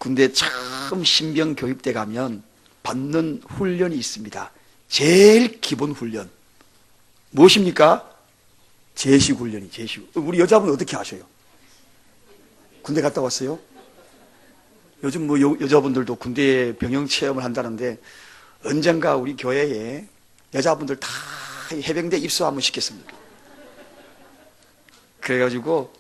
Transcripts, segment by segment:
군대 처음 신병 교육대 가면 받는 훈련이 있습니다. 제일 기본 훈련 무엇입니까? 제식훈련이. 우리 여자분 어떻게 하셔요? 군대 갔다 왔어요? 요즘 뭐 여자분들도 군대 병영 체험을 한다는데 언젠가 우리 교회에 여자분들 다 해병대 입소 한번 시켰습니다. 그래가지고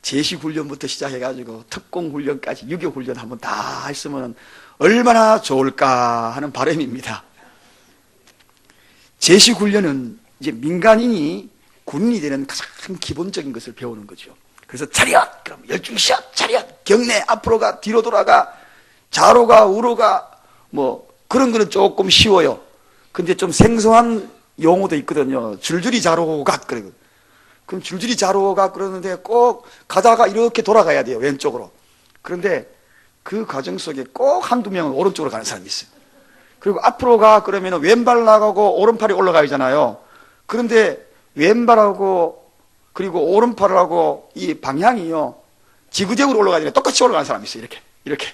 제식훈련부터 시작해가지고 특공훈련까지 유교훈련 한번 다 했으면 얼마나 좋을까 하는 바람입니다. 제식훈련은 이제 민간인이 군인이 되는 가장 기본적인 것을 배우는 거죠. 그래서 차렷! 그럼 열중시합! 차렷! 경례! 앞으로 가! 뒤로 돌아가! 좌로 가! 우로 가! 뭐 그런 거는 조금 쉬워요. 근데 좀 생소한 용어도 있거든요. 줄줄이 좌로 가! 그러거든요. 그럼 줄줄이 좌로 가! 그러는데 꼭 가다가 이렇게 돌아가야 돼요. 왼쪽으로. 그런데 그 과정 속에 꼭 한두 명은 오른쪽으로 가는 사람이 있어요. 그리고 앞으로 가! 그러면 왼발 나가고 오른팔이 올라가잖아요. 그런데 왼발하고 그리고 오른팔하고 이 방향이요 지그재그로 올라가야 되는데 똑같이 올라가는 사람이 있어요. 이렇게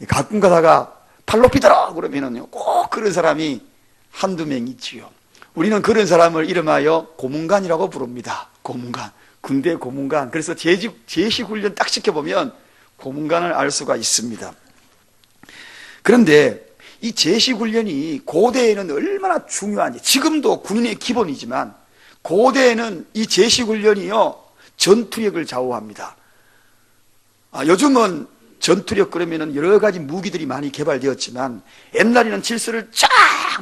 가끔 가다가 팔 높이 들어 그러면은요 꼭 그런 사람이 한두 명 있지요. 우리는 그런 사람을 이름하여 고문관이라고 부릅니다. 고문관, 군대 고문관. 그래서 제식훈련 딱 시켜보면 고문관을 알 수가 있습니다. 그런데 이 제식훈련이 고대에는 얼마나 중요한지, 지금도 군인의 기본이지만 고대에는 이 제식훈련이요 전투력을 좌우합니다. 요즘은 전투력 그러면은 여러 가지 무기들이 많이 개발되었지만 옛날에는 질서를 쫙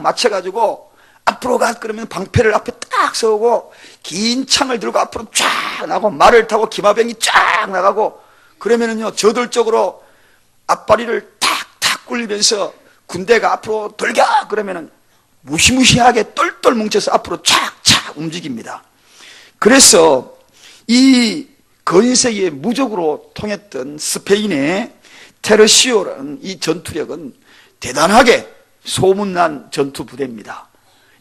맞춰가지고 앞으로 가 그러면 방패를 앞에 딱 세우고 긴 창을 들고 앞으로 쫙 나가고 말을 타고 기마병이 쫙 나가고 그러면은요 저돌적으로 앞바리를 탁탁 굴리면서 군대가 앞으로 돌겨 그러면은 무시무시하게 똘똘 뭉쳐서 앞으로 촥촥 움직입니다. 그래서 이 건세기에 무적으로 통했던 스페인의 테르시오라는 이 전투력은 대단하게 소문난 전투 부대입니다.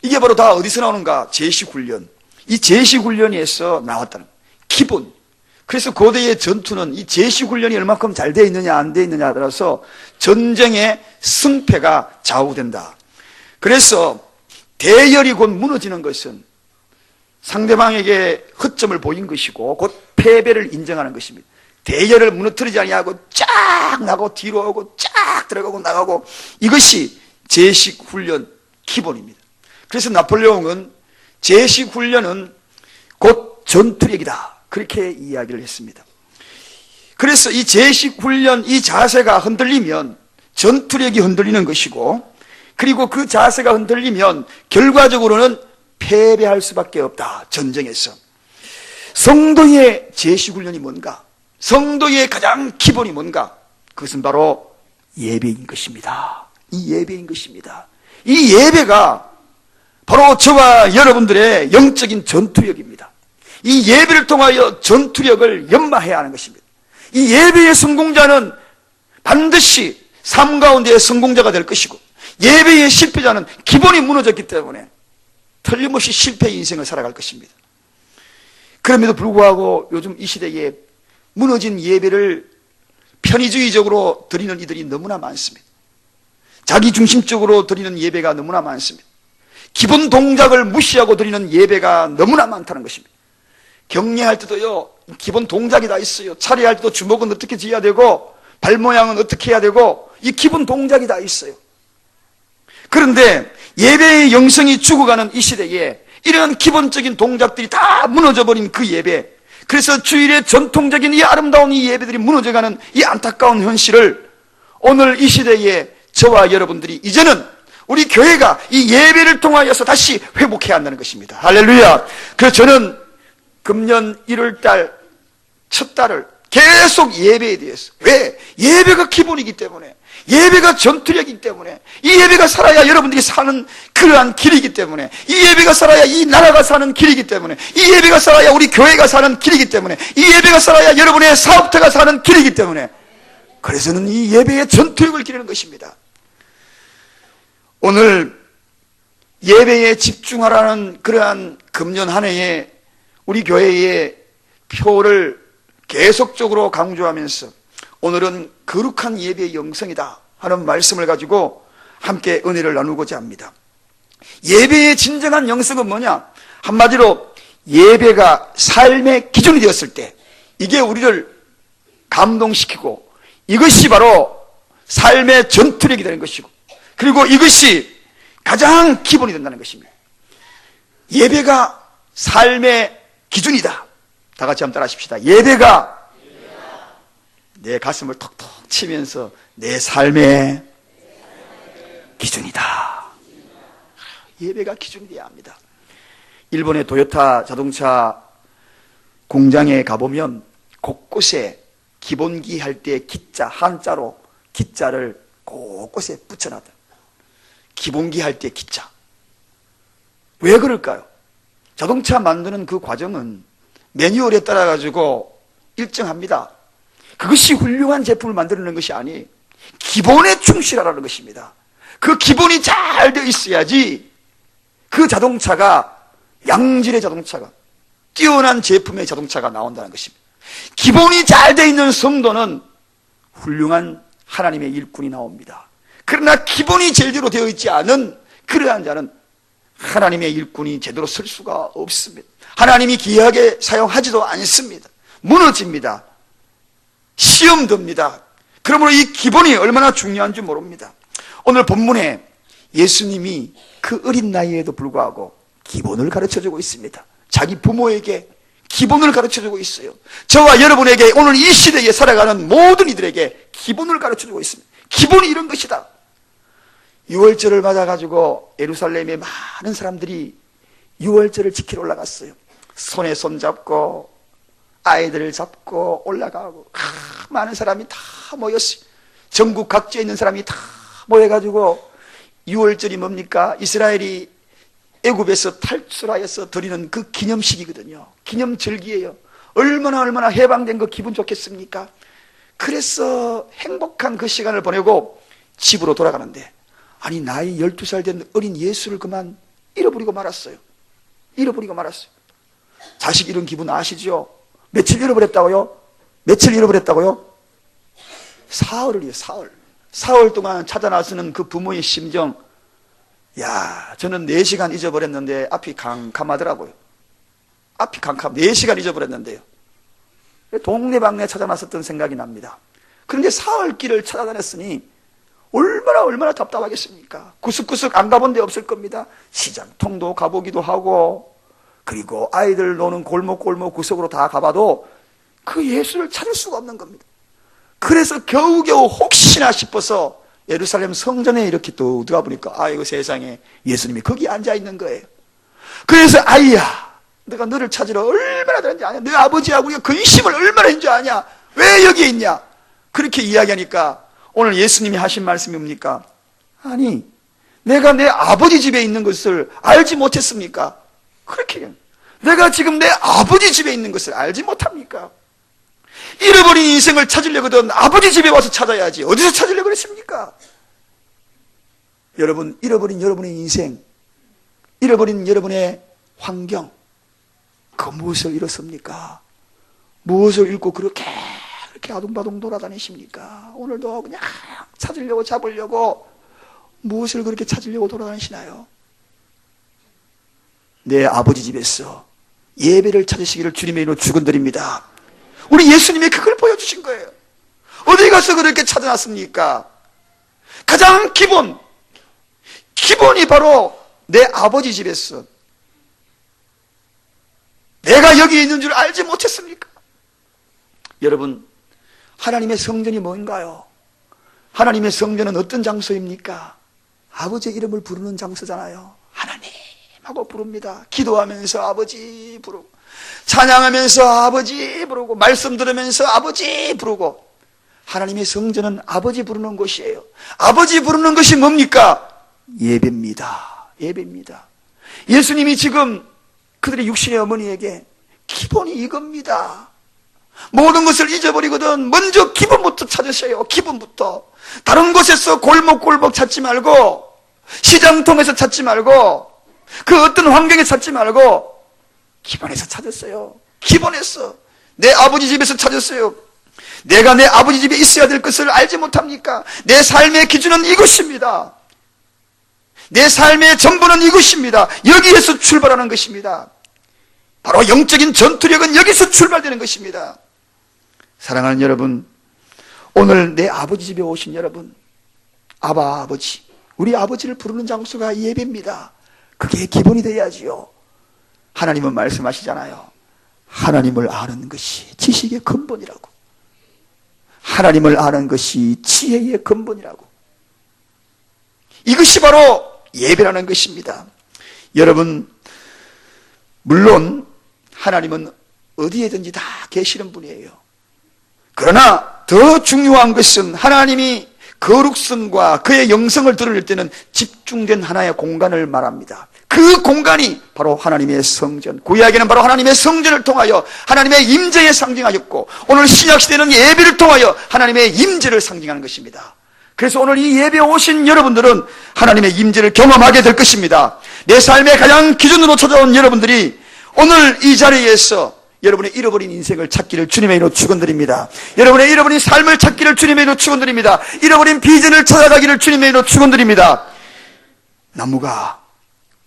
이게 바로 다 어디서 나오는가? 제식훈련. 이 제식훈련에서 나왔다는 기본. 그래서 고대의 전투는 이 제식훈련이 얼마큼 잘 되어 있느냐 안 되어 있느냐에 따라서 전쟁의 승패가 좌우된다. 그래서 대열이 곧 무너지는 것은 상대방에게 허점을 보인 것이고 곧 패배를 인정하는 것입니다. 대열을 무너뜨리지 아니하고 쫙 나가고 뒤로 오고 쫙 들어가고 나가고 이것이 제식훈련 기본입니다. 그래서 나폴레옹은 제식훈련은 곧 전투력이다 그렇게 이야기를 했습니다. 그래서 이 제식훈련 이 자세가 흔들리면 전투력이 흔들리는 것이고 그리고 그 자세가 흔들리면 결과적으로는 패배할 수밖에 없다. 전쟁에서. 성도의 제식훈련이 뭔가? 성도의 가장 기본이 뭔가? 그것은 바로 예배인 것입니다. 이 예배인 것입니다. 이 예배가 바로 저와 여러분들의 영적인 전투력입니다. 이 예배를 통하여 전투력을 연마해야 하는 것입니다. 이 예배의 성공자는 반드시 삶 가운데의 성공자가 될 것이고 예배의 실패자는 기본이 무너졌기 때문에 틀림없이 실패의 인생을 살아갈 것입니다. 그럼에도 불구하고 요즘 이 시대에 무너진 예배를 편의주의적으로 드리는 이들이 너무나 많습니다. 자기중심적으로 드리는 예배가 너무나 많습니다. 기본 동작을 무시하고 드리는 예배가 너무나 많다는 것입니다. 경례할 때도요 기본 동작이 다 있어요. 차례할 때도 주먹은 어떻게 쥐어야 되고 발 모양은 어떻게 해야 되고 이 기본 동작이 다 있어요. 그런데 예배의 영성이 죽어가는 이 시대에 이런 기본적인 동작들이 다 무너져버린 그 예배, 그래서 주일의 전통적인 이 아름다운 이 예배들이 무너져가는 이 안타까운 현실을 오늘 이 시대에 저와 여러분들이 이제는 우리 교회가 이 예배를 통하여서 다시 회복해야 한다는 것입니다. 할렐루야. 그래서 저는 금년 1월달 첫 달을 계속 예배에 대해서, 왜? 예배가 기본이기 때문에, 예배가 전투력이기 때문에, 이 예배가 살아야 여러분들이 사는 그러한 길이기 때문에, 이 예배가 살아야 이 나라가 사는 길이기 때문에, 이 예배가 살아야 우리 교회가 사는 길이기 때문에, 이 예배가 살아야 여러분의 사업터가 사는 길이기 때문에, 그래서는 이 예배의 전투력을 기르는 것입니다. 오늘 예배에 집중하라는 그러한 금년 한 해에 우리 교회의 표를 계속적으로 강조하면서 오늘은 거룩한 예배의 영성이다 하는 말씀을 가지고 함께 은혜를 나누고자 합니다. 예배의 진정한 영성은 뭐냐? 한마디로 예배가 삶의 기준이 되었을 때 이게 우리를 감동시키고 이것이 바로 삶의 전투력이 되는 것이고, 그리고 이것이 가장 기본이 된다는 것입니다. 예배가 삶의 기준이다. 다 같이 한번 따라 하십시다. 예배가 내 가슴을 톡톡 치면서 내 삶의 기준이다. 예배가 기준이 되어야 합니다. 일본의 도요타 자동차 공장에 가보면 곳곳에 기본기 할 때 기자, 한자로 기자를 곳곳에 붙여놨다. 기본기 할 때 기자. 왜 그럴까요? 자동차 만드는 그 과정은 매뉴얼에 따라 가지고 일정합니다. 그것이 훌륭한 제품을 만드는 것이 아니, 기본에 충실하라는 것입니다. 그 기본이 잘 되어 있어야지 그 자동차가, 양질의 자동차가, 뛰어난 제품의 자동차가 나온다는 것입니다. 기본이 잘 되어 있는 성도는 훌륭한 하나님의 일꾼이 나옵니다. 그러나 기본이 제대로 되어 있지 않은 그러한 자는 하나님의 일꾼이 제대로 쓸 수가 없습니다. 하나님이 귀하게 사용하지도 않습니다. 무너집니다. 시험됩니다. 그러므로 이 기본이 얼마나 중요한 줄 모릅니다. 오늘 본문에 예수님이 그 어린 나이에도 불구하고 기본을 가르쳐주고 있습니다. 자기 부모에게 기본을 가르쳐주고 있어요. 저와 여러분에게 오늘 이 시대에 살아가는 모든 이들에게 기본을 가르쳐주고 있습니다. 기본이 이런 것이다. 6월절을 맞아가지고 예루살렘에 많은 사람들이 6월절을 지키러 올라갔어요. 손에 손 잡고 아이들을 잡고 올라가고 많은 사람이 다 모였어요. 전국 각지에 있는 사람이 다 모여가지고 6월절이 뭡니까? 이스라엘이 애굽에서 탈출하여서 드리는 그 기념식이거든요. 기념절기예요. 얼마나 해방된 거 기분 좋겠습니까? 그래서 행복한 그 시간을 보내고 집으로 돌아가는데, 아니 나이 12살 된 어린 예수를 그만 잃어버리고 말았어요. 잃어버리고 말았어요. 자식 이런 기분 아시죠? 며칠 잃어버렸다고요? 며칠 잃어버렸다고요? 사흘이에요. 사흘 동안 찾아 나서는 그 부모의 심정, 야, 저는 4시간 잊어버렸는데 앞이 캄캄하더라고요. 앞이 캄캄, 4시간 잊어버렸는데요. 동네방네 찾아 나섰던 생각이 납니다. 그런데 사흘 길을 찾아다녔으니 얼마나 답답하겠습니까? 구석구석 안 가본 데 없을 겁니다. 시장통도 가보기도 하고, 그리고 아이들 노는 골목 구석으로 다 가봐도 그 예수를 찾을 수가 없는 겁니다. 그래서 겨우겨우 혹시나 싶어서 예루살렘 성전에 이렇게 또 들어가 보니까, 아이고 세상에 예수님이 거기 앉아 있는 거예요. 그래서 아이야, 내가 너를 찾으러 얼마나 되는지 아냐? 내 아버지하고 근심을 얼마나 했는지 아냐? 왜 여기에 있냐? 그렇게 이야기하니까 오늘 예수님이 하신 말씀이 뭡니까? 아니, 내가 내 아버지 집에 있는 것을 알지 못했습니까? 그렇게, 내가 지금 내 아버지 집에 있는 것을 알지 못합니까? 잃어버린 인생을 찾으려거든 아버지 집에 와서 찾아야지 어디서 찾으려고 그랬습니까? 여러분, 잃어버린 여러분의 인생, 잃어버린 여러분의 환경, 그 무엇을 잃었습니까? 무엇을 잃고 그렇게 아둥바둥 돌아다니십니까? 오늘도 그냥 찾으려고 잡으려고 무엇을 그렇게 찾으려고 돌아다니시나요? 내 아버지 집에서 예배를 찾으시기를 주님의 이름으로 축원드립니다. 우리 예수님이 그걸 보여주신 거예요. 어디 가서 그렇게 찾아놨습니까? 가장 기본이 바로 내 아버지 집에서. 내가 여기 있는 줄 알지 못했습니까? 여러분, 하나님의 성전이 뭔가요? 하나님의 성전은 어떤 장소입니까? 아버지의 이름을 부르는 장소잖아요. 하나님 하고 부릅니다. 기도하면서 아버지 부르고, 찬양하면서 아버지 부르고, 말씀 들으면서 아버지 부르고. 하나님의 성전은 아버지 부르는 곳이에요. 아버지 부르는 것이 뭡니까? 예배입니다. 예배입니다. 예수님이 지금 그들의 육신의 어머니에게 기본이 이겁니다. 모든 것을 잊어버리거든 먼저 기본부터 찾으세요. 기본부터. 다른 곳에서 골목 찾지 말고, 시장통에서 찾지 말고, 그 어떤 환경에 찾지 말고 기본에서 찾았어요. 기본에서. 내 아버지 집에서 찾았어요. 내가 내 아버지 집에 있어야 될 것을 알지 못합니까? 내 삶의 기준은 이것입니다. 내 삶의 전부는 이것입니다. 여기에서 출발하는 것입니다. 바로 영적인 전투력은 여기서 출발되는 것입니다. 사랑하는 여러분, 오늘 내 아버지 집에 오신 여러분, 아바 아버지, 우리 아버지를 부르는 장소가 예배입니다. 그게 기본이 돼야지요. 하나님은 말씀하시잖아요. 하나님을 아는 것이 지식의 근본이라고. 하나님을 아는 것이 지혜의 근본이라고. 이것이 바로 예배라는 것입니다. 여러분, 물론 하나님은 어디에든지 다 계시는 분이에요. 그러나 더 중요한 것은 하나님이 거룩성과 그의 영성을 드러낼 때는 집중된 하나의 공간을 말합니다. 그 공간이 바로 하나님의 성전, 구약에는 바로 하나님의 성전을 통하여 하나님의 임재에 상징하였고, 오늘 신약시대는 예배를 통하여 하나님의 임재를 상징하는 것입니다. 그래서 오늘 이 예배에 오신 여러분들은 하나님의 임재를 경험하게 될 것입니다. 내 삶의 가장 기준으로 찾아온 여러분들이 오늘 이 자리에서 여러분의 잃어버린 인생을 찾기를 주님의 이름으로 축원드립니다. 여러분의 잃어버린 삶을 찾기를 주님의 이름으로 축원드립니다. 잃어버린 비전을 찾아가기를 주님의 이름으로 축원드립니다. 나무가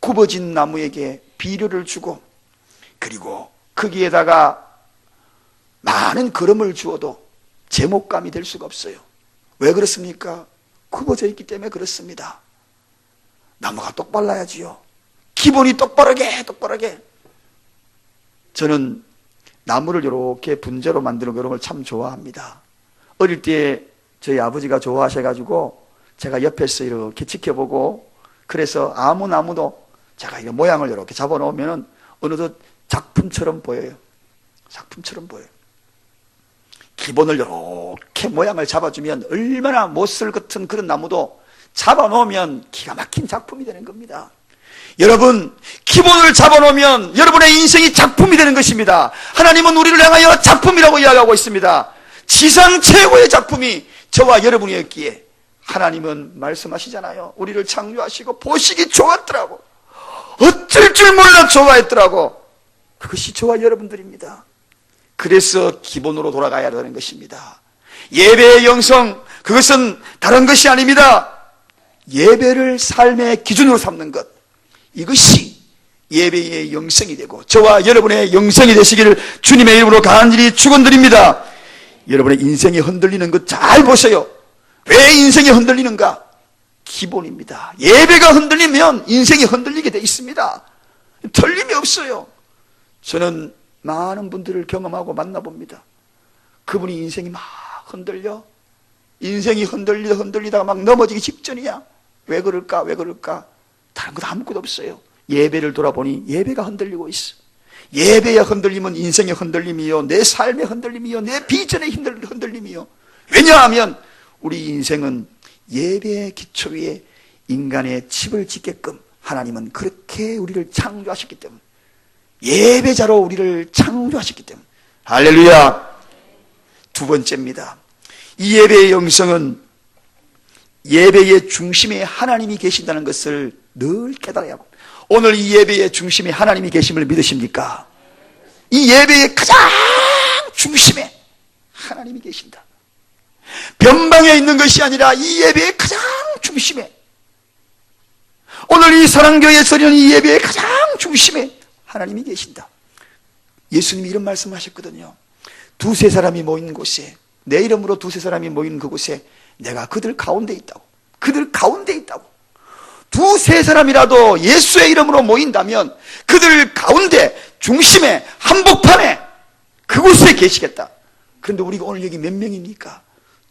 굽어진 나무에게 비료를 주고, 그리고 거기에다가 많은 거름을 주어도 제목감이 될 수가 없어요. 왜 그렇습니까? 굽어져 있기 때문에 그렇습니다. 나무가 똑발라야지요. 기본이 똑바르게. 저는 나무를 이렇게 분재로 만드는 그런 걸 참 좋아합니다. 어릴 때 저희 아버지가 좋아하셔가지고 제가 옆에서 이렇게 지켜보고, 그래서 아무 나무도 제가 이 모양을 이렇게 잡아놓으면 어느덧 작품처럼 보여요. 작품처럼 보여요. 기본을 이렇게 모양을 잡아주면 얼마나 못쓸 같은 그런 나무도 잡아놓으면 기가 막힌 작품이 되는 겁니다. 여러분, 기본을 잡아놓으면 여러분의 인생이 작품이 되는 것입니다. 하나님은 우리를 향하여 작품이라고 이야기하고 있습니다. 지상 최고의 작품이 저와 여러분이었기에 하나님은 말씀하시잖아요. 우리를 창조하시고 보시기 좋았더라고. 어쩔 줄 몰라 좋아했더라고. 그것이 저와 여러분들입니다. 그래서 기본으로 돌아가야 되는 것입니다. 예배의 영성, 그것은 다른 것이 아닙니다. 예배를 삶의 기준으로 삼는 것, 이것이 예배의 영성이 되고 저와 여러분의 영성이 되시기를 주님의 이름으로 간절히 축원드립니다. 여러분의 인생이 흔들리는 것 잘 보세요. 왜 인생이 흔들리는가? 기본입니다. 예배가 흔들리면 인생이 흔들리게 돼 있습니다. 틀림이 없어요. 저는 많은 분들을 경험하고 만나봅니다. 그분이 인생이 막 흔들려. 인생이 흔들리다가 막 넘어지기 직전이야. 왜 그럴까? 다른 것 아무것도 없어요. 예배를 돌아보니 예배가 흔들리고 있어. 예배에 흔들리면 인생의 흔들림이요, 내 삶의 흔들림이요, 내 비전의 흔들림이요. 왜냐하면 우리 인생은 예배의 기초 위에 인간의 집을 짓게끔 하나님은 그렇게 우리를 창조하셨기 때문에, 예배자로 우리를 창조하셨기 때문에. 할렐루야. 두 번째입니다. 이 예배의 영성은 예배의 중심에 하나님이 계신다는 것을 늘 깨달아야 합니다. 오늘 이 예배의 중심에 하나님이 계심을 믿으십니까? 이 예배의 가장 중심에 하나님이 계신다. 변방에 있는 것이 아니라 이 예배의 가장 중심에, 오늘 이 사랑교회에 서리는 이 예배의 가장 중심에 하나님이 계신다. 예수님이 이런 말씀하셨거든요. 두세 사람이 모인 곳에, 내 이름으로 두세 사람이 모인 그곳에 내가 그들 가운데 있다고. 그들 가운데 있다고. 두세 사람이라도 예수의 이름으로 모인다면 그들 가운데 중심에 한복판에 그곳에 계시겠다. 그런데 우리가 오늘 여기 몇 명입니까?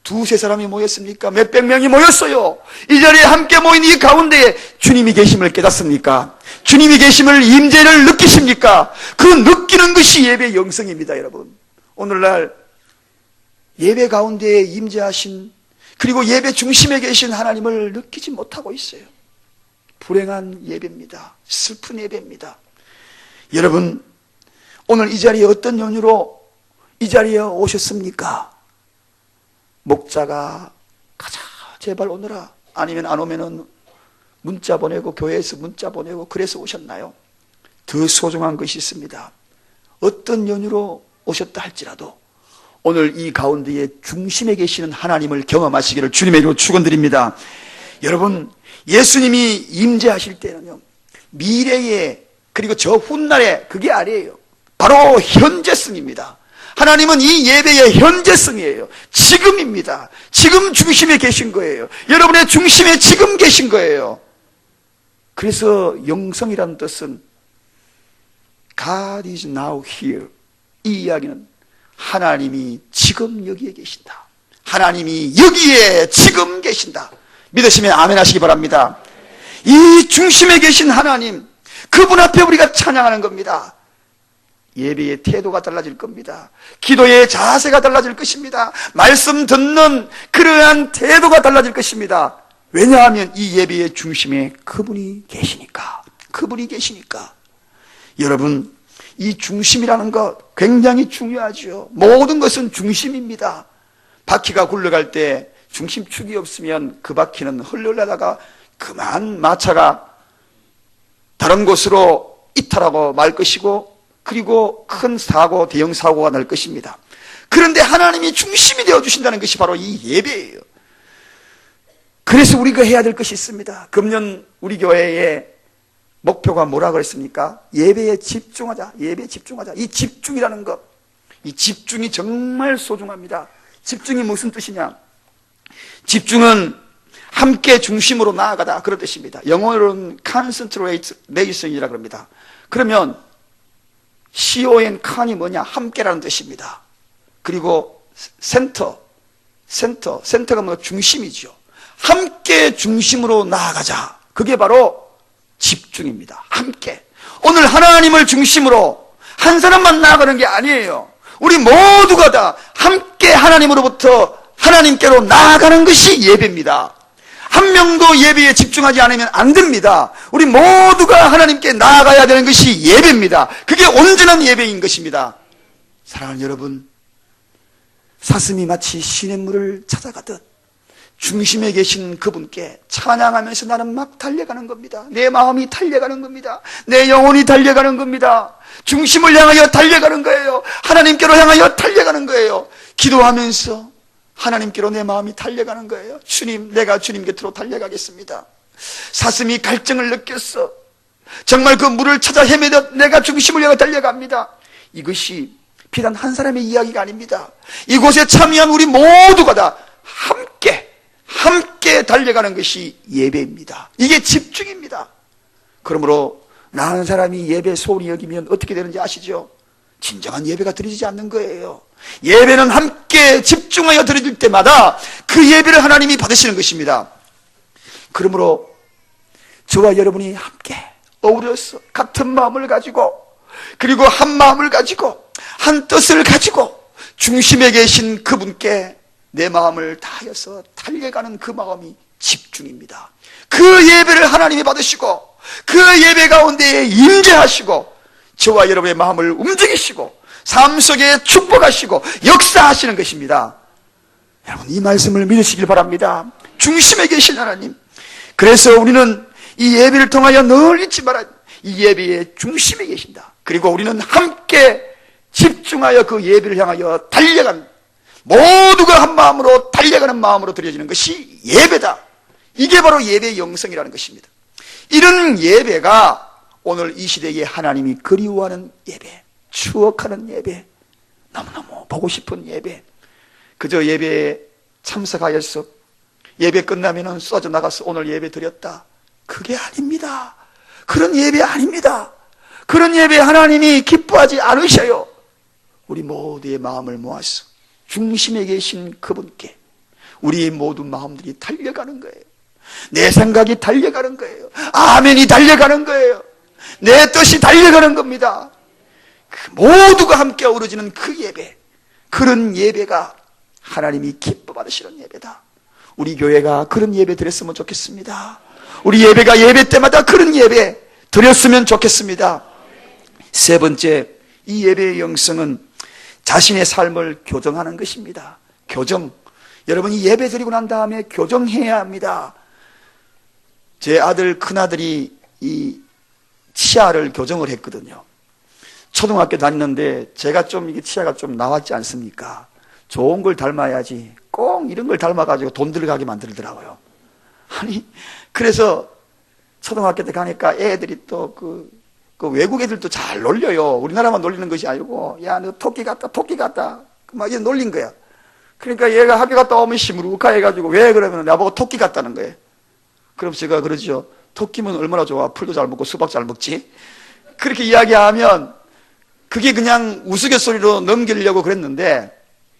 두세 사람이 모였습니까? 몇백 명이 모였어요. 이 자리에 함께 모인 이 가운데에 주님이 계심을 깨닫습니까? 주님이 계심을, 임재를 느끼십니까? 그 느끼는 것이 예배의 영성입니다. 여러분, 오늘날 예배 가운데에 임재하신, 그리고 예배 중심에 계신 하나님을 느끼지 못하고 있어요. 불행한 예배입니다. 슬픈 예배입니다. 여러분, 오늘 이 자리에 어떤 연유로 이 자리에 오셨습니까? 목자가 가자 제발 오너라, 아니면 안 오면은 문자 보내고, 교회에서 문자 보내고 그래서 오셨나요? 더 소중한 것이 있습니다. 어떤 연유로 오셨다 할지라도 오늘 이 가운데에 중심에 계시는 하나님을 경험하시기를 주님의 이름으로 축원드립니다. 여러분, 예수님이 임재하실 때는요, 미래에 그리고 저 훗날에 그게 아니에요. 바로 현재성입니다. 하나님은 이 예배의 현재성이에요. 지금입니다. 지금 중심에 계신 거예요. 여러분의 중심에 지금 계신 거예요. 그래서 영성이라는 뜻은 God is now here. 이 이야기는 하나님이 지금 여기에 계신다. 하나님이 여기에 지금 계신다. 믿으시면 아멘 하시기 바랍니다. 이 중심에 계신 하나님, 그분 앞에 우리가 찬양하는 겁니다. 예배의 태도가 달라질 겁니다. 기도의 자세가 달라질 것입니다. 말씀 듣는 그러한 태도가 달라질 것입니다. 왜냐하면 이 예배의 중심에 그분이 계시니까. 그분이 계시니까. 여러분, 이 중심이라는 것 굉장히 중요하죠. 모든 것은 중심입니다. 바퀴가 굴러갈 때 중심축이 없으면 그 바퀴는 흘러가다가 그만 마차가 다른 곳으로 이탈하고 말 것이고, 그리고 큰 사고, 대형 사고가 날 것입니다. 그런데 하나님이 중심이 되어주신다는 것이 바로 이 예배예요. 그래서 우리가 해야 될 것이 있습니다. 금년 우리 교회의 목표가 뭐라 그랬습니까? 예배에 집중하자. 예배에 집중하자. 이 집중이라는 것, 이 집중이 정말 소중합니다. 집중이 무슨 뜻이냐? 집중은 함께 중심으로 나아가다, 그런 뜻입니다. 영어로는 concentration이라고 합니다. 그러면 CON, 칸이 뭐냐? 함께라는 뜻입니다. 그리고 센터가 뭐 중심이죠. 함께 중심으로 나아가자. 그게 바로 집중입니다. 함께. 오늘 하나님을 중심으로 한 사람만 나아가는 게 아니에요. 우리 모두가 다 함께 하나님으로부터 하나님께로 나아가는 것이 예배입니다. 한 명도 예배에 집중하지 않으면 안 됩니다. 우리 모두가 하나님께 나아가야 되는 것이 예배입니다. 그게 온전한 예배인 것입니다. 사랑하는 여러분, 사슴이 마치 시냇물을 찾아가듯 중심에 계신 그분께 찬양하면서 나는 막 달려가는 겁니다. 내 마음이 달려가는 겁니다. 내 영혼이 달려가는 겁니다. 중심을 향하여 달려가는 거예요. 하나님께로 향하여 달려가는 거예요. 기도하면서 하나님께로 내 마음이 달려가는 거예요. 주님, 내가 주님 곁으로 달려가겠습니다. 사슴이 갈증을 느꼈어. 정말 그 물을 찾아 헤매듯 내가 중심을 향해 달려갑니다. 이것이 비단 한 사람의 이야기가 아닙니다. 이곳에 참여한 우리 모두가 다 함께 달려가는 것이 예배입니다. 이게 집중입니다. 그러므로 나 한 사람이 예배 소홀히 여기면 어떻게 되는지 아시죠? 진정한 예배가 드려지지 않는 거예요. 예배는 함께 집중하여 드릴 때마다 그 예배를 하나님이 받으시는 것입니다. 그러므로 저와 여러분이 함께 어우러서 같은 마음을 가지고, 그리고 한 마음을 가지고 한 뜻을 가지고 중심에 계신 그분께 내 마음을 다하여서 달려가는 그 마음이 집중입니다. 그 예배를 하나님이 받으시고 그 예배 가운데에 임재하시고 저와 여러분의 마음을 움직이시고 삶 속에 축복하시고 역사하시는 것입니다. 여러분, 이 말씀을 믿으시길 바랍니다. 중심에 계신 하나님. 그래서 우리는 이 예배를 통하여 늘 잊지 말아야 돼. 이 예배의 중심에 계신다. 그리고 우리는 함께 집중하여 그 예배를 향하여 달려간, 모두가 한 마음으로 달려가는 마음으로 드려지는 것이 예배다. 이게 바로 예배의 영성이라는 것입니다. 이런 예배가 오늘 이 시대에 하나님이 그리워하는 예배, 추억하는 예배, 너무너무 보고 싶은 예배. 그저 예배에 참석하여서 예배 끝나면 쏘져 나가서 오늘 예배 드렸다, 그게 아닙니다. 그런 예배 아닙니다. 그런 예배 하나님이 기뻐하지 않으셔요. 우리 모두의 마음을 모아서 중심에 계신 그분께 우리 모든 마음들이 달려가는 거예요. 내 생각이 달려가는 거예요. 아멘이 달려가는 거예요. 내 뜻이 달려가는 겁니다. 모두가 함께 어우러지는 그 예배, 그런 예배가 하나님이 기뻐 받으시는 예배다. 우리 교회가 그런 예배 드렸으면 좋겠습니다. 우리 예배가 예배 때마다 그런 예배 드렸으면 좋겠습니다. 세 번째, 이 예배의 영성은 자신의 삶을 교정하는 것입니다. 교정. 여러분이 예배 드리고 난 다음에 교정해야 합니다. 제 아들, 큰아들이 이 치아를 교정을 했거든요. 초등학교 다니는데 제가 좀 이게 치아가 좀 나왔지 않습니까? 좋은 걸 닮아야지 꼭 이런 걸 닮아가지고 돈 들어가게 만들더라고요. 아니, 그래서 초등학교 때 가니까 애들이 또 그 외국 애들도 잘 놀려요. 우리나라만 놀리는 것이 아니고, 야, 너 토끼 같다, 토끼 같다. 막 이제 놀린 거야. 그러니까 얘가 학교 갔다 오면 시무룩하 해가지고, 왜 그러면 나보고 토끼 같다는 거예요. 그럼 제가 그러죠. 토끼면 얼마나 좋아. 풀도 잘 먹고 수박 잘 먹지. 그렇게 이야기하면 그게 그냥 우스갯소리로 넘기려고 그랬는데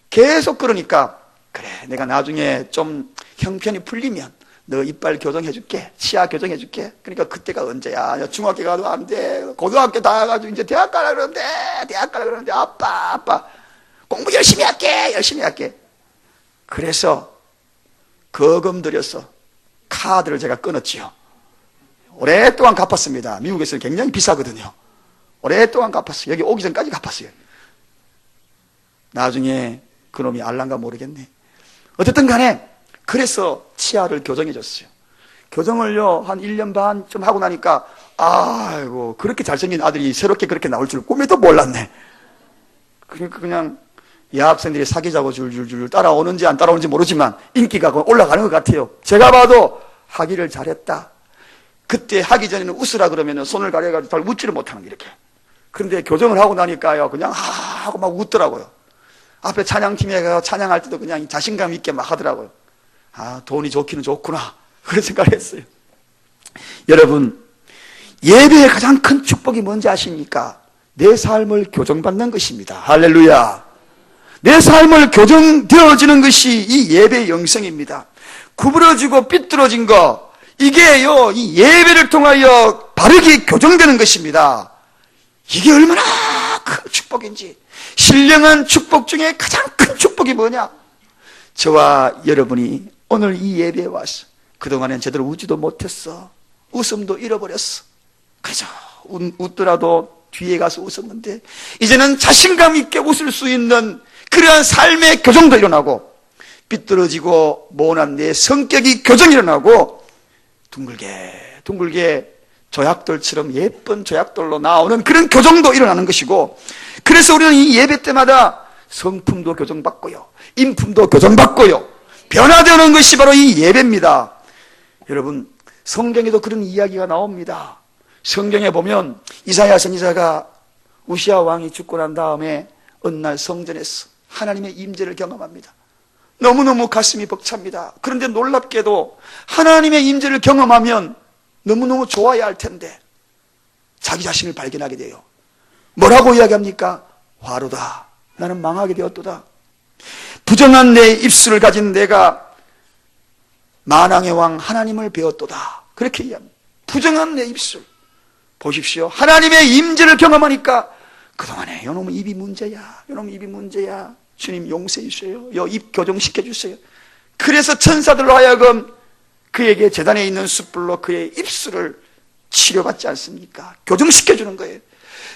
계속 그러니까, 그래, 내가 나중에 좀 형편이 풀리면 너 이빨 교정해줄게. 치아 교정해줄게. 그러니까 그때가 언제야? 중학교 가도 안 돼. 고등학교 다 가가지고 이제 대학 가라 그러는데, 아빠. 공부 열심히 할게. 열심히 할게. 그래서 거금 들여서 카드를 제가 끊었지요. 오랫동안 갚았습니다. 미국에서는 굉장히 비싸거든요. 오랫동안 갚았어요. 여기 오기 전까지 갚았어요. 나중에 그놈이 알란가 모르겠네. 어쨌든 간에 그래서 치아를 교정해 줬어요. 교정을요 한 1년 반쯤 하고 나니까 아이고 그렇게 잘생긴 아들이 새롭게 그렇게 나올 줄 꿈에도 몰랐네. 그러니까 그냥 여학생들이 사귀자고 줄줄줄 따라오는지 안 따라오는지 모르지만 인기가 올라가는 것 같아요. 제가 봐도 하기를 잘했다. 그때 하기 전에는 웃으라 그러면 손을 가려가지고 잘 웃지를 못하는 게 이렇게. 그런데 교정을 하고 나니까요 그냥 하고 막 웃더라고요. 앞에 찬양팀에 가서 찬양할 때도 그냥 자신감 있게 막 하더라고요. 아, 돈이 좋기는 좋구나. 그런 생각을 했어요. 여러분, 예배의 가장 큰 축복이 뭔지 아십니까? 내 삶을 교정받는 것입니다. 할렐루야. 내 삶을 교정되어지는 것이 이 예배의 영성입니다. 구부러지고 삐뚤어진 거, 이게요, 이 예배를 통하여 바르게 교정되는 것입니다. 이게 얼마나 큰 축복인지. 신령한 축복 중에 가장 큰 축복이 뭐냐? 저와 여러분이 오늘 이 예배에 와서 그동안엔 제대로 웃지도 못했어. 웃음도 잃어버렸어. 그저 웃더라도 뒤에 가서 웃었는데 이제는 자신감 있게 웃을 수 있는 그러한 삶의 교정도 일어나고 삐뚤어지고 모난 내 성격이 교정이 일어나고 둥글게 조약돌처럼 예쁜 조약돌로 나오는 그런 교정도 일어나는 것이고, 그래서 우리는 이 예배 때마다 성품도 교정받고요, 인품도 교정받고요, 변화되는 것이 바로 이 예배입니다. 여러분, 성경에도 그런 이야기가 나옵니다. 성경에 보면 이사야 선지자가 우시아 왕이 죽고 난 다음에 어느 날 성전에서 하나님의 임재를 경험합니다. 너무너무 가슴이 벅찹니다. 그런데 놀랍게도 하나님의 임재를 경험하면 너무너무 좋아야 할 텐데 자기 자신을 발견하게 돼요. 뭐라고 이야기합니까? 화로다. 나는 망하게 되었도다. 부정한 내 입술을 가진 내가 만왕의 왕 하나님을 배웠도다. 그렇게 이야기합니다. 부정한 내 입술. 보십시오. 하나님의 임재를 경험하니까 그동안에 요놈은 입이 문제야. 요놈은 입이 문제야. 주님 용서해 주세요. 요 입 교정시켜 주세요. 그래서 천사들로 하여금 그에게 제단에 있는 숯불로 그의 입술을 치료받지 않습니까? 교정시켜 주는 거예요.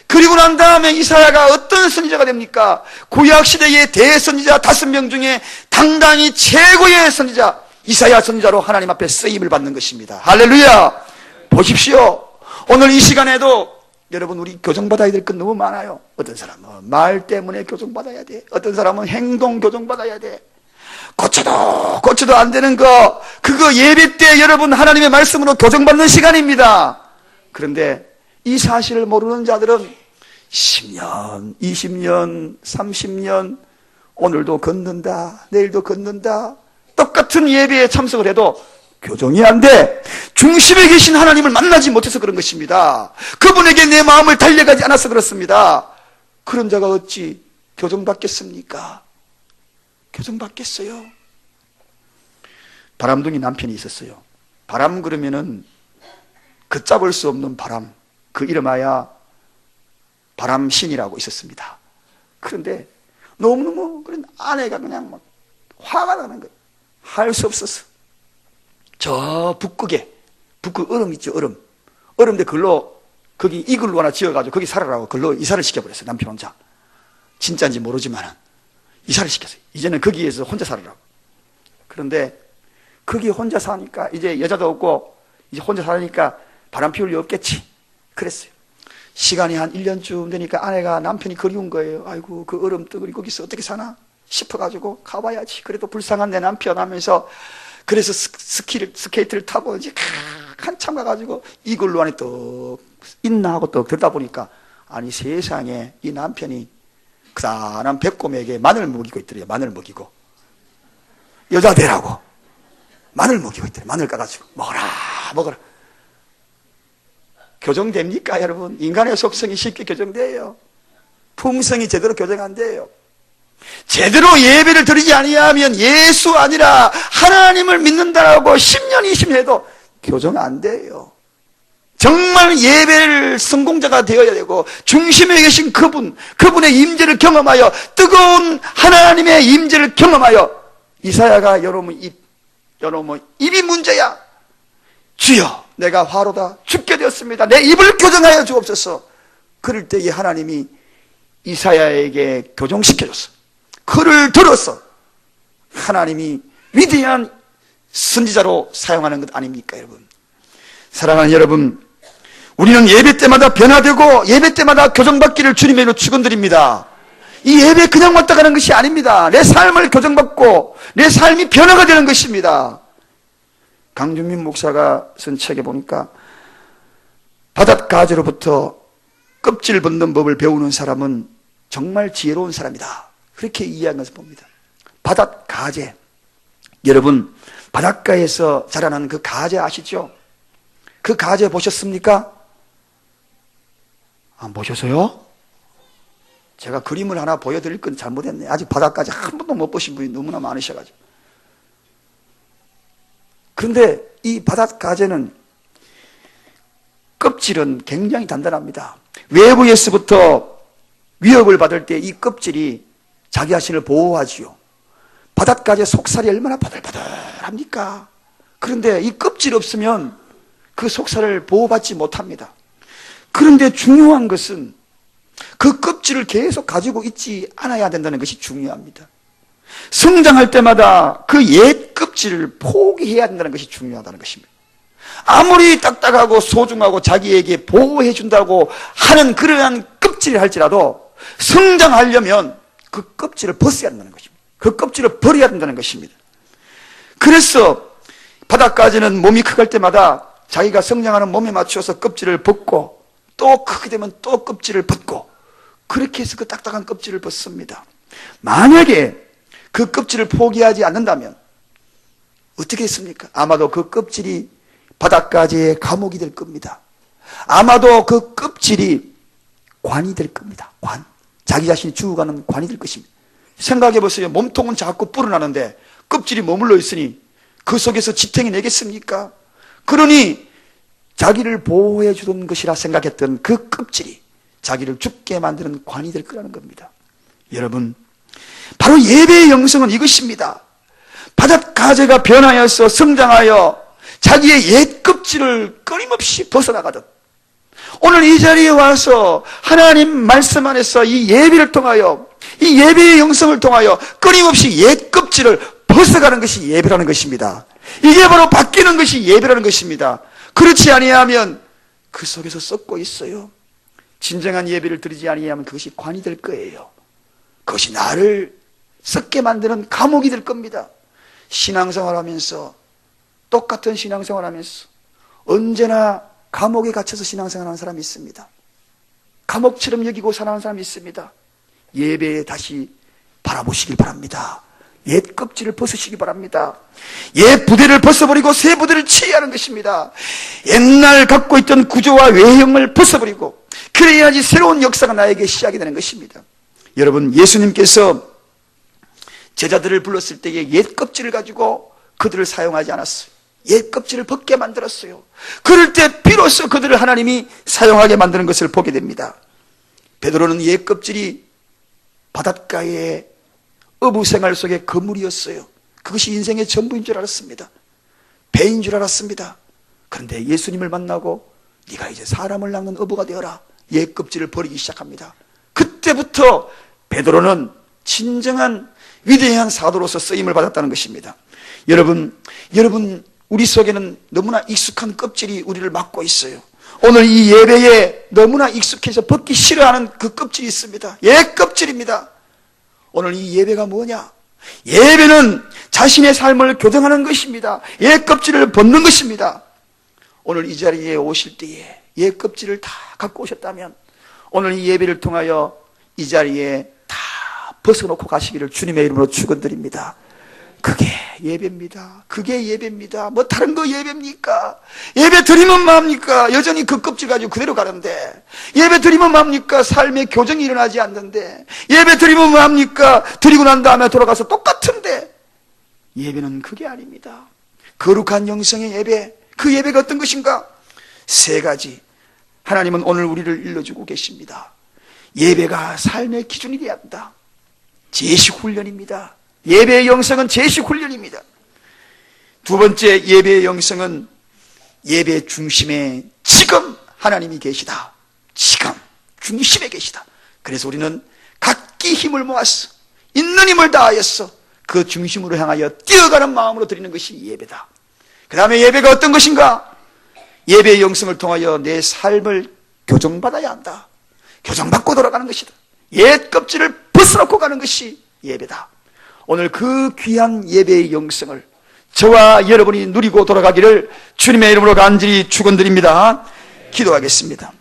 그리고 난 다음에 이사야가 어떤 선지자가 됩니까? 구약시대의 대선지자 5명 중에 당당히 최고의 선지자 이사야 선지자로 하나님 앞에 쓰임을 받는 것입니다. 할렐루야. 보십시오. 오늘 이 시간에도 여러분 우리 교정받아야 될 건 너무 많아요. 어떤 사람은 말 때문에 교정받아야 돼. 어떤 사람은 행동 교정받아야 돼. 고쳐도 안 되는 거, 그거 예배 때 여러분 하나님의 말씀으로 교정받는 시간입니다. 그런데 이 사실을 모르는 자들은 10년, 20년, 30년 오늘도 걷는다, 내일도 걷는다, 똑같은 예배에 참석을 해도 교정이 안 돼. 중심에 계신 하나님을 만나지 못해서 그런 것입니다. 그분에게 내 마음을 달려가지 않아서 그렇습니다. 그런 자가 어찌 교정받겠습니까? 교정받겠어요? 바람둥이 남편이 있었어요. 바람 그러면은 걷잡을 수 없는 바람, 그 이름하여 바람신이라고 있었습니다. 그런데 너무너무 그런 아내가 그냥 막 화가 나는 거예요. 할 수 없었어. 저 북극에, 북극 얼음 있죠, 얼음. 얼음대 글로 거기 이글루 하나 지어가지고 거기 살아라고 글로 이사를 시켜버렸어요. 남편 혼자. 진짜인지 모르지만은 이사를 시켰어요. 이제는 거기에서 혼자 살으라고. 그런데 거기 혼자 사니까 이제 여자도 없고 이제 혼자 사니까 바람 피울 리 없겠지. 그랬어요. 시간이 한 1년쯤 되니까 아내가 남편이 그리운 거예요. 아이고 그 얼음 덩어리 거기서 어떻게 사나? 싶어가지고 가봐야지. 그래도 불쌍한 내 남편 하면서 그래서 스케이트를 타고 이제 한참 가가지고 이글루 안에 또 있나 하고 또 들다 보니까 아니 세상에 이 남편이 그 사람 배꼽에게 마늘 먹이고 있더래요. 마늘 먹이고 여자 되라고 마늘 먹이고 있더래요. 마늘 까가지고 먹어라. 교정됩니까 여러분? 인간의 속성이 쉽게 교정돼요. 품성이 제대로 교정 안 돼요. 제대로 예배를 드리지 아니하면 예수 아니라 하나님을 믿는다라고 10년 20년 해도 교정 안 돼요. 정말 예배를 성공자가 되어야 되고 중심에 계신 그분의 임재를 경험하여 뜨거운 하나님의 임재를 경험하여 이사야가 여러분 입이 문제야. 주여 내가 화로다 죽게 되었습니다. 내 입을 교정하여 주옵소서. 그럴 때에 하나님이 이사야에게 교정시켜줬어. 그를 들어서 하나님이 위대한 선지자로 사용하는 것 아닙니까 여러분? 사랑하는 여러분, 우리는 예배 때마다 변화되고 예배 때마다 교정받기를 주님의 이름으로 축원드립니다. 이 예배 그냥 왔다 가는 것이 아닙니다. 내 삶을 교정받고 내 삶이 변화가 되는 것입니다. 강준민 목사가 쓴 책에 보니까 바닷가지로부터 껍질 벗는 법을 배우는 사람은 정말 지혜로운 사람이다. 그렇게 이해한 것을 봅니다. 바닷가재. 여러분, 바닷가에서 자라나는 그 가재 아시죠? 그 가재 보셨습니까? 안 보셨어요? 제가 그림을 하나 보여드릴 건 잘못했네. 아직 바닷가재 한 번도 못 보신 분이 너무나 많으셔가지고. 그런데 이 바닷가재는 껍질은 굉장히 단단합니다. 외부에서부터 위협을 받을 때 이 껍질이 자기 자신을 보호하지요. 바닷가재 속살이 얼마나 바들바들합니까? 그런데 이 껍질 없으면 그 속살을 보호받지 못합니다. 그런데 중요한 것은 그 껍질을 계속 가지고 있지 않아야 된다는 것이 중요합니다. 성장할 때마다 그 옛 껍질을 포기해야 된다는 것이 중요하다는 것입니다. 아무리 딱딱하고 소중하고 자기에게 보호해 준다고 하는 그러한 껍질을 할지라도 성장하려면 그 껍질을 벗어야 된다는 것입니다. 그 껍질을 버려야 된다는 것입니다. 그래서 바닷가재는 몸이 커갈 때마다 자기가 성장하는 몸에 맞추어서 껍질을 벗고 또 크게 되면 또 껍질을 벗고 그렇게 해서 그 딱딱한 껍질을 벗습니다. 만약에 그 껍질을 포기하지 않는다면 어떻게 했습니까? 아마도 그 껍질이 바닷가재의 감옥이 될 겁니다. 아마도 그 껍질이 관이 될 겁니다. 관. 자기 자신이 죽어가는 관이 될 것입니다. 생각해 보세요. 몸통은 자꾸 불어나는데 껍질이 머물러 있으니 그 속에서 지탱이 내겠습니까? 그러니 자기를 보호해 주던 것이라 생각했던 그 껍질이 자기를 죽게 만드는 관이 될 거라는 겁니다. 여러분, 바로 예배의 영성은 이것입니다. 바닷가재가 변하여서 성장하여 자기의 옛 껍질을 끊임없이 벗어나가듯 오늘 이 자리에 와서 하나님 말씀 안에서 이 예배를 통하여 이 예배의 영성을 통하여 끊임없이 옛 껍질을 벗어가는 것이 예배라는 것입니다. 이게 바로 바뀌는 것이 예배라는 것입니다. 그렇지 아니하면 그 속에서 썩고 있어요. 진정한 예배를 드리지 아니하면 그것이 관이 될 거예요. 그것이 나를 썩게 만드는 감옥이 될 겁니다. 신앙생활하면서 똑같은 신앙생활하면서 언제나 감옥에 갇혀서 신앙생활하는 사람이 있습니다. 감옥처럼 여기고 살아가는 사람이 있습니다. 예배에 다시 바라보시길 바랍니다. 옛 껍질을 벗으시기 바랍니다. 옛 부대를 벗어버리고 새 부대를 취하는 것입니다. 옛날 갖고 있던 구조와 외형을 벗어버리고 그래야지 새로운 역사가 나에게 시작이 되는 것입니다. 여러분, 예수님께서 제자들을 불렀을 때에 옛 껍질을 가지고 그들을 사용하지 않았어요. 옛 껍질을 벗게 만들었어요. 그럴 때 비로소 그들을 하나님이 사용하게 만드는 것을 보게 됩니다. 베드로는 옛 껍질이 바닷가의 어부 생활 속의 그물이었어요. 그것이 인생의 전부인 줄 알았습니다. 배인 줄 알았습니다. 그런데 예수님을 만나고 네가 이제 사람을 낚는 어부가 되어라. 옛 껍질을 버리기 시작합니다. 그때부터 베드로는 진정한 위대한 사도로서 쓰임을 받았다는 것입니다. 여러분, 우리 속에는 너무나 익숙한 껍질이 우리를 막고 있어요. 오늘 이 예배에 너무나 익숙해서 벗기 싫어하는 그 껍질이 있습니다. 옛 껍질입니다. 오늘 이 예배가 뭐냐? 예배는 자신의 삶을 교정하는 것입니다. 옛 껍질을 벗는 것입니다. 오늘 이 자리에 오실 때에 옛 껍질을 다 갖고 오셨다면 오늘 이 예배를 통하여 이 자리에 다 벗어놓고 가시기를 주님의 이름으로 축원드립니다. 그게 예배입니다. 그게 예배입니다. 뭐 다른 거 예배입니까? 예배 드리면 뭐합니까? 여전히 그 껍질 가지고 그대로 가는데, 예배 드리면 뭐합니까? 삶의 교정이 일어나지 않는데, 예배 드리면 뭐합니까? 드리고 난 다음에 돌아가서 똑같은데, 예배는 그게 아닙니다. 거룩한 영성의 예배, 그 예배가 어떤 것인가? 세 가지. 하나님은 오늘 우리를 일러주고 계십니다. 예배가 삶의 기준이 되어야 한다. 제식훈련입니다. 예배의 영성은 제식훈련입니다. 두 번째, 예배의 영성은 예배 중심에 지금 하나님이 계시다. 지금 중심에 계시다. 그래서 우리는 각기 힘을 모았어. 있는 힘을 다하였어. 그 중심으로 향하여 뛰어가는 마음으로 드리는 것이 예배다. 그 다음에 예배가 어떤 것인가? 예배의 영성을 통하여 내 삶을 교정받아야 한다. 교정받고 돌아가는 것이다. 옛 껍질을 벗어놓고 가는 것이 예배다. 오늘 그 귀한 예배의 영성을 저와 여러분이 누리고 돌아가기를 주님의 이름으로 간절히 축원드립니다. 기도하겠습니다.